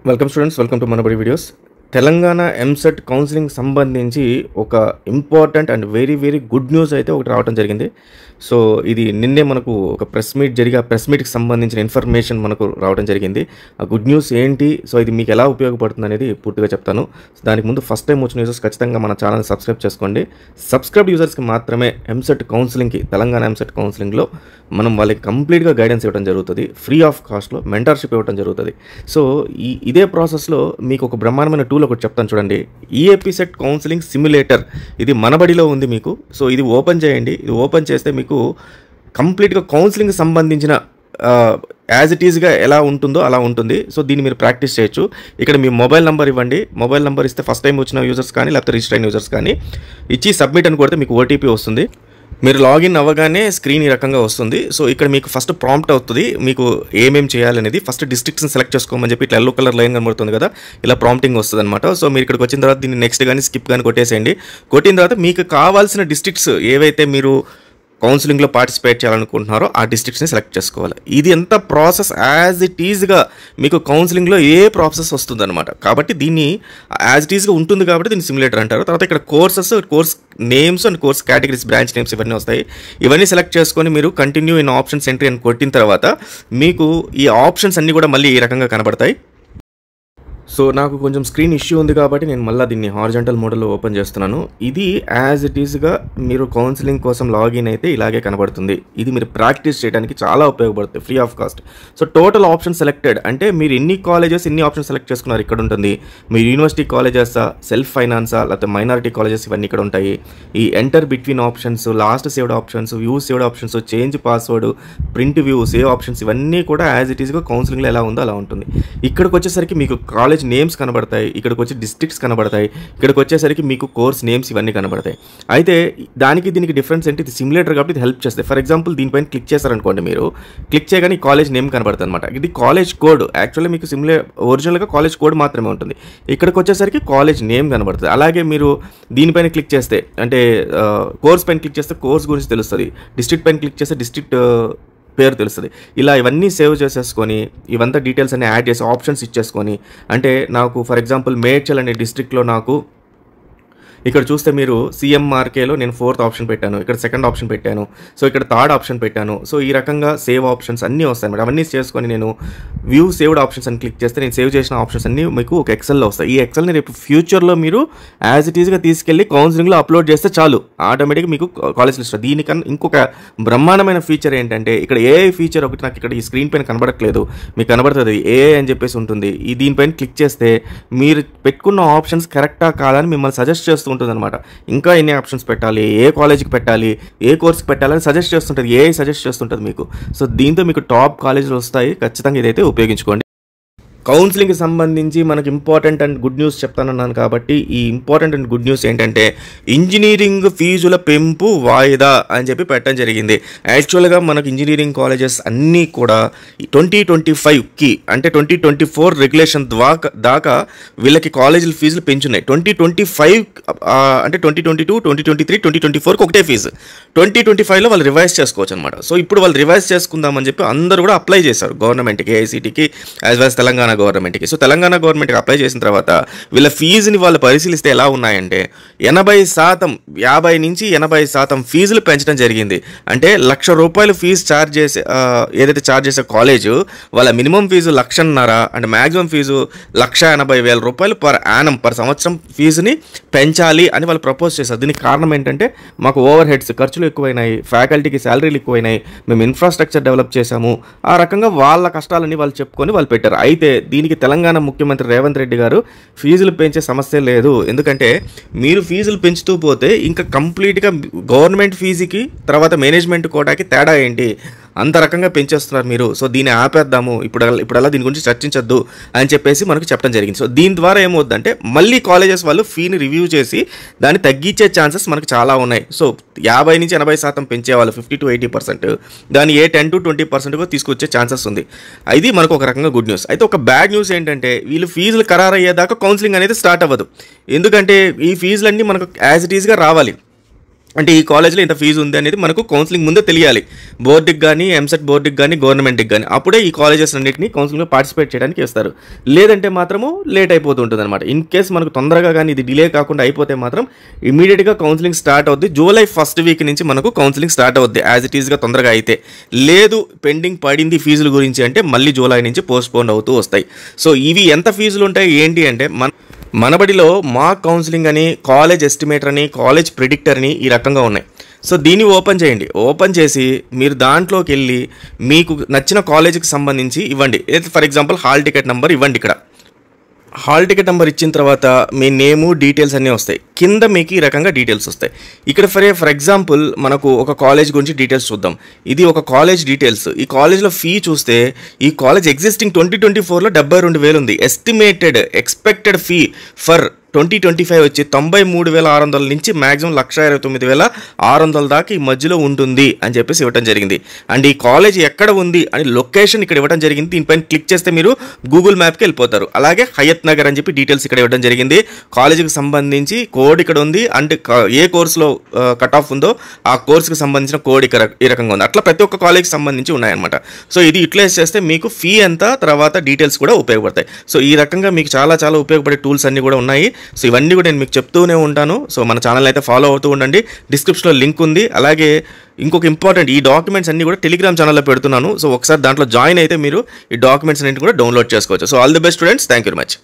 Welcome students, welcome to Manabadi videos. Telangana EAMCET counselling సంబంధించి ఒక important and very good news అయితే ఒకటి రావడం జరిగింది. సో ఇది నిన్నే మనకు ఒక ప్రెస్ మీట్ జరిగి ఆ ప్రెస్ మీట్కి సంబంధించిన ఇన్ఫర్మేషన్ మనకు రావడం జరిగింది. ఆ గుడ్ న్యూస్ ఏంటి, సో ఇది మీకు ఎలా ఉపయోగపడుతుంది అనేది పూర్తిగా చెప్తాను. దానికి ముందు ఫస్ట్ టైం వచ్చిన యూజర్స్ ఖచ్చితంగా మన ఛానల్ సబ్స్క్రైబ్ చేసుకోండి. సబ్స్క్రైబ్ యూజర్స్కి మాత్రమే ఎంసెట్ కౌన్సిలింగ్కి, తెలంగాణ ఎంసెట్ కౌన్సిలింగ్లో మనం వాళ్ళకి కంప్లీట్గా గైడెన్స్ ఇవ్వడం జరుగుతుంది. ఫ్రీ ఆఫ్ కాస్ట్లో మెంటర్షిప్ ఇవ్వడం జరుగుతుంది. సో ఇదే ప్రాసెస్లో మీకు ఒక బ్రహ్మాండమైన టూల్ ఒకటి చెప్తాను చూడండి. ఈఏపీ సెట్ కౌన్సిలింగ్ సిమ్యులేటర్, ఇది మనబడిలో ఉంది మీకు. సో ఇది ఓపెన్ చేయండి. ఇది ఓపెన్ చేస్తే మీకు కంప్లీట్గా కౌన్సిలింగ్ సంబంధించిన యాజ్ ఇట్ ఈజ్గా ఎలా ఉంటుందో అలా ఉంటుంది. సో దీన్ని మీరు ప్రాక్టీస్ చేయొచ్చు. ఇక్కడ మీ మొబైల్ నెంబర్ ఇవ్వండి. మొబైల్ నెంబర్ ఇస్తే ఫస్ట్ టైం వచ్చిన యూజర్స్ కానీ లేకపోతే రిజిస్టర్ అయిన యూజర్స్ కానీ ఇచ్చి సబ్మిట్ అని కొడితే మీకు ఓటీపీ వస్తుంది. మీరు లాగిన్ అవ్వగానే స్క్రీన్ ఈ రకంగా వస్తుంది. సో ఇక్కడ మీకు ఫస్ట్ ప్రాంప్ట్ అవుతుంది, మీకు ఏమేమి చేయాలనేది. ఫస్ట్ డిస్ట్రిక్ట్స్ని సెలెక్ట్ చేసుకోమని చెప్పి ఇట్లా ఎల్లో కలర్ లైన్ కనబడుతుంది కదా, ఇలా ప్రాంప్టింగ్ వస్తుంది అనమాట. సో మీరు ఇక్కడికి వచ్చిన తర్వాత దీన్ని నెక్స్ట్ కానీ స్కిప్ కానీ కొట్టేసేయండి. కొట్టిన తర్వాత మీకు కావాల్సిన డిస్ట్రిక్ట్స్ ఏవైతే మీరు కౌన్సిలింగ్లో పార్టిసిపేట్ చేయాలనుకుంటున్నారో ఆ డిస్ట్రిక్ట్స్ని సెలెక్ట్ చేసుకోవాలి. ఇది ఎంత ప్రాసెస్ యాజ్ ఇట్ ఈజ్గా మీకు కౌన్సిలింగ్లో ఏ ప్రాసెస్ వస్తుందన్నమాట. కాబట్టి దీన్ని యాజ్ ఇట్ ఈజ్గా ఉంటుంది కాబట్టి దీన్ని సిమ్యులేటర్ అంటారు. తర్వాత ఇక్కడ courses, course names and course categories, branch names ఇవన్నీ వస్తాయి. ఇవన్నీ సెలెక్ట్ చేసుకొని మీరు కంటిన్యూ ఇన్ ఆప్షన్స్ ఎంట్రీ అని కొట్టిన తర్వాత మీకు ఈ ఆప్షన్స్ అన్నీ కూడా మళ్ళీ ఈ రకంగా కనబడతాయి. సో నాకు కొంచెం స్క్రీన్ ఇష్యూ ఉంది కాబట్టి నేను మళ్ళీ దీన్ని హారిజాంటల్ మోడల్లో ఓపెన్ చేస్తున్నాను. ఇది యాజ్ ఇట్ ఈస్గా మీరు కౌన్సిలింగ్ కోసం లాగిన్ అయితే ఇలాగే కనబడుతుంది. ఇది మీరు ప్రాక్టీస్ చేయడానికి చాలా ఉపయోగపడుతుంది, free of cost. So total option selected అంటే మీరు ఎన్ని కాలేజెస్, ఎన్ని ఆప్షన్స్ సెలెక్ట్ చేసుకున్నారు ఇక్కడ ఉంటుంది. మీరు యూనివర్సిటీ కాలేజెసా, సెల్ఫ్ ఫైనాన్సా, లేకపోతే మైనారిటీ కాలేజెస్, ఇవన్నీ ఇక్కడ ఉంటాయి. ఈ enter between options, last saved options, view saved options, change password, print view, save options, ఇవన్నీ కూడా యాజ్ ఇట్ ఈస్గా కౌన్సిలింగ్లో ఎలా ఉందో అలా ఉంటుంది. ఇక్కడికి వచ్చేసరికి మీకు కాలేజ్ నేమ్స్ కనబడతాయి, ఇక్కడికి వచ్చి డిస్ట్రిక్ట్స్ కనబడతాయి, ఇక్కడికి వచ్చేసరికి మీకు కోర్స్ నేమ్స్ ఇవన్నీ కనబడతాయి. అయితే దీనికి డిఫరెన్స్ ఏంటి, ఇది సిమ్యులేటర్ కాబట్టి ఇది హెల్ప్ చేస్తుంది. ఫర్ ఎగ్జాంపుల్ దీనిపైన క్లిక్ చేశారనుకోండి, మీరు క్లిక్ చేయగానే కాలేజ్ నేమ్ కనబడుతుంది అనమాట. ఇది కాలేజ్ కోడ్. యాక్చువల్లీ మీకు ఒరిజినల్గా కాలేజ్ కోడ్ మాత్రమే ఉంటుంది. ఇక్కడికి వచ్చేసరికి కాలేజ్ నేమ్ కనబడుతుంది. అలాగే మీరు దీనిపైన క్లిక్ చేస్తే, అంటే కోర్స్ పైన క్లిక్ చేస్తే కోర్స్ గురించి తెలుస్తుంది, డిస్ట్రిక్ట్ పైన క్లిక్ చేస్తే డిస్ట్రిక్ట్ పేరు తెలుస్తుంది. ఇలా ఇవన్నీ సేవ్ చేసేసుకొని ఇవంతా డీటెయిల్స్ అన్ని యాడ్ చేసి ఆప్షన్స్ ఇచ్చేసుకొని, అంటే నాకు ఫర్ ఎగ్జాంపుల్ మేడ్చల్ అనే డిస్ట్రిక్ట్లో నాకు ఇక్కడ చూస్తే మీరు సిఎంఆర్కేలో నేను 4th ఆప్షన్ పెట్టాను, ఇక్కడ 2nd ఆప్షన్ పెట్టాను, సో ఇక్కడ 3rd ఆప్షన్ పెట్టాను. సో ఈ రకంగా సేవ్ ఆప్షన్స్ అన్నీ వస్తాయి మేడం. అవన్నీ చేసుకొని నేను వ్యూ సేవ్డ్ ఆప్షన్స్ అని క్లిక్ చేస్తే నేను సేవ్ చేసిన ఆప్షన్స్ అన్నీ మీకు ఒక ఎక్సెల్లో వస్తాయి. ఈ ఎక్సెల్ని రేపు ఫ్యూచర్లో మీరు యాజ్ ఇట్ ఈస్గా తీసుకెళ్ళి కౌన్సిలింగ్లో అప్లోడ్ చేస్తే చాలు, ఆటోమేటిక్గా మీకు కాలేజ్ లిస్ట్. దీనికన్నా ఇంకొక బ్రహ్మాండమైన ఫీచర్ ఏంటంటే, ఇక్కడ ఏఐ ఫీచర్ ఒకటి నాకు ఇక్కడ ఈ స్క్రీన్ పైన కనబడట్లేదు, మీకు కనబడుతుంది ఏఐ అని చెప్పేసి ఉంటుంది. దీనిపైన క్లిక్ చేస్తే మీరు పెట్టుకున్న ఆప్షన్స్ కరెక్టా కాదని మిమ్మల్ని సజెస్ట్ చేస్తూ ఉంటుంది అనమాట. ఇంకా ఎన్ని ఆప్షన్స్ పెట్టాలి, ఏ కాలేజ్కి పెట్టాలి, ఏ కోర్స్కి పెట్టాలని సజెస్ట్ చేస్తుంటుంది, ఏ సజెస్ట్ చేస్తుంటుంది మీకు. సో దీంతో మీకు టాప్ కాలేజీలు వస్తాయి. ఖచ్చితంగా ఇదైతే ఉపయోగించుకోండి. కౌన్సిలింగ్కి సంబంధించి మనకి ఇంపార్టెంట్ అండ్ గుడ్ న్యూస్ చెప్తానన్నాను కాబట్టి ఈ ఇంపార్టెంట్ అండ్ గుడ్ న్యూస్ ఏంటంటే, ఇంజనీరింగ్ ఫీజుల పెంపు వాయిదా అని చెప్పి పెట్టడం జరిగింది. యాక్చువల్గా మనకు ఇంజనీరింగ్ కాలేజెస్ అన్నీ కూడా 2025కి అంటే 2024 రెగ్యులేషన్ దాకా వీళ్ళకి కాలేజీల ఫీజులు పెంచున్నాయి. 2025 అంటే 2022, 2023, 2024కి ఒకటే ఫీజు. 2025లో వాళ్ళు రివైజ్ చేసుకోవచ్చు అనమాట. సో ఇప్పుడు వాళ్ళు రివైజ్ చేసుకుందామని చెప్పి అందరూ కూడా అప్లై చేశారు గవర్నమెంట్కి, ఏఐసిటికి యాజ్ వెల్ తెలంగాణ గవర్నమెంట్కి. సో తెలంగాణ గవర్నమెంట్కి అప్లై చేసిన తర్వాత వీళ్ళ ఫీజుని వాళ్ళు పరిశీలిస్తే ఎలా ఉన్నాయంటే 80%, 50 నుంచి 80% ఫీజులు పెంచడం జరిగింది. అంటే ₹1,00,000 ఫీజు ఛార్జ్ చేసే ఏదైతే ఛార్జ్ చేసే కాలేజు వాళ్ళ మినిమం ఫీజు 1,50,000 అంటే maximum fees ₹1,80,000 per annum, per సంవత్సరం ఫీజుని పెంచాలి అని వాళ్ళు ప్రపోజ్ చేశారు. దీనికి కారణం ఏంటంటే, మాకు ఓవర్ హెడ్స్ ఖర్చులు ఎక్కువైనాయి, ఫ్యాకల్టీకి శాలరీలు ఎక్కువైనాయి, మేము ఇన్ఫ్రాస్ట్రక్చర్ డెవలప్ చేశాము, ఆ రకంగా వాళ్ళ కష్టాలని వాళ్ళు చెప్పుకొని వాళ్ళు పెట్టారు. అయితే దీనికి తెలంగాణ ముఖ్యమంత్రి రేవంత్ రెడ్డి గారు ఫీజులు పెంచే సమస్య లేదు, ఎందుకంటే మీరు ఫీజులు పెంచుతూ పోతే ఇంకా కంప్లీట్గా గవర్నమెంట్ ఫీజుకి తర్వాత మేనేజ్మెంట్ కోటాకి తేడా ఏంటి, అంత రకంగా పెంచేస్తున్నారు మీరు. సో దీన్ని ఆపేద్దాము, ఇప్పుడల్లా దీని గురించి చర్చించొద్దు అని చెప్పేసి మనకు చెప్పడం జరిగింది. సో దీని ద్వారా ఏమవుద్దంటే, మళ్ళీ కాలేజెస్ వాళ్ళు ఫీని రివ్యూ చేసి దాన్ని తగ్గించే ఛాన్సెస్ మనకు చాలా ఉన్నాయి. సో 50 నుంచి 80% పెంచేవాళ్ళు 50 to 80%, దాన్ని 10 to 20% తీసుకొచ్చే ఛాన్సెస్ ఉంది. ఇది మనకు ఒక రకంగా గుడ్ న్యూస్. అయితే ఒక బ్యాడ్ న్యూస్ ఏంటంటే, వీళ్ళు ఫీజులు ఖరారు అయ్యేదాకా కౌన్సిలింగ్ అనేది స్టార్ట్ అవ్వదు. ఎందుకంటే ఈ ఫీజులన్నీ మనకు యాజ్ ఇట్ ఈస్గా రావాలి. అంటే ఈ కాలేజ్లో ఇంత ఫీజు ఉంది అనేది మనకు కౌన్సిలింగ్ ముందే తెలియాలి, బోర్డుకి కానీ ఎంసెట్ బోర్డుకి కానీ గవర్నమెంట్కి కానీ. అప్పుడే ఈ కాలేజెస్ అన్నింటినీ కౌన్సిలింగ్లో పార్టిసిపేట్ చేయడానికి ఇస్తారు. లేదంటే మాత్రము లేట్ అయిపోతూ ఉంటుంది అనమాట. ఇన్ కేస్ మనకు తొందరగా కానీ ఇది డిలే కాకుండా అయిపోతే మాత్రం ఇమీడియట్గా కౌన్సిలింగ్ స్టార్ట్ అవుద్ది. జూలై 1st వీక్ నుంచి మనకు కౌన్సిలింగ్ స్టార్ట్ అవుద్ది యాజ్ ఇట్ ఈస్గా తొందరగా అయితే. లేదు పెండింగ్ పడింది ఫీజుల గురించి అంటే మళ్ళీ జూలై నుంచి పోస్ట్పోన్ అవుతూ వస్తాయి. సో ఇవి ఎంత ఫీజులు ఉంటాయి ఏంటి అంటే మనబడిలో మాక్ కౌన్సిలింగ్ అని, కాలేజ్ ఎస్టిమేటర్ అని, కాలేజ్ ప్రిడిక్టర్ అని ఈ రకంగా ఉన్నాయి. సో దీన్ని ఓపెన్ చేయండి. ఓపెన్ చేసి మీరు దాంట్లోకి వెళ్ళి మీకు నచ్చిన కాలేజీకి సంబంధించి ఇవ్వండి. For example hall ticket number ఇవ్వండి. ఇక్కడ హాల్ టికెట్ నెంబర్ ఇచ్చిన తర్వాత మీ నేము డీటెయిల్స్ అన్నీ వస్తాయి. కింద మీకు ఈ రకంగా డీటెయిల్స్ వస్తాయి. ఇక్కడ ఫర్ ఎగ్జాంపుల్ మనకు ఒక కాలేజ్ గురించి డీటెయిల్స్ చూద్దాం. ఇది ఒక కాలేజ్ డీటెయిల్స్. ఈ కాలేజ్లో ఫీ చూస్తే ఈ కాలేజ్ ఎగ్జిస్టింగ్ 2024లో 72,000 ఉంది. ఎస్టిమేటెడ్ ఎక్స్పెక్టెడ్ ఫీ ఫర్ 2025 వచ్చి 93,600 నుంచి మ్యాక్సిమం 1,29,600 దాకా ఈ మధ్యలో ఉంటుంది అని చెప్పేసి ఇవ్వడం జరిగింది. అండ్ ఈ కాలేజ్ ఎక్కడ ఉంది అని లొకేషన్ ఇక్కడ ఇవ్వడం జరిగింది. దీనిపైన క్లిక్ చేస్తే మీరు గూగుల్ మ్యాప్కి వెళ్ళిపోతారు. అలాగే హయత్ నగర్ అని చెప్పి డీటెయిల్స్ ఇక్కడ ఇవ్వడం జరిగింది. కాలేజీకి సంబంధించి కోడ్ ఇక్కడ ఉంది. అంటే ఏ కోర్సులో కట్ ఆఫ్ ఉందో ఆ కోర్సుకి సంబంధించిన కోడ్ ఇక్కడ ఈ రకంగా ఉంది. అట్లా ప్రతి ఒక్క కాలేజ్కి సంబంధించి ఉన్నాయన్నమాట. సో ఇది యూటిలైజ్ చేస్తే మీకు ఫీ ఎంత, తర్వాత డీటెయిల్స్ కూడా ఉపయోగపడతాయి. సో ఈ రకంగా మీకు చాలా చాలా ఉపయోగపడే టూల్స్ అన్నీ కూడా ఉన్నాయి. సో ఇవన్నీ కూడా నేను మీకు చెప్తూనే ఉంటాను. సో మన ఛానల్ అయితే ఫాలో అవుతూ ఉండండి. డిస్క్రిప్షన్లో లింక్ ఉంది. అలాగే ఇంకొక ఇంపార్టెంట్, ఈ డాక్యుమెంట్స్ అన్నీ కూడా టెలిగ్రామ్ ఛానల్లో పెడుతున్నాను. సో ఒకసారి దాంట్లో జాయిన్ అయితే మీరు ఈ డాక్యుమెంట్స్ అన్నింటిని కూడా డౌన్లోడ్ చేసుకోవచ్చు. So all the best students, thank you very much.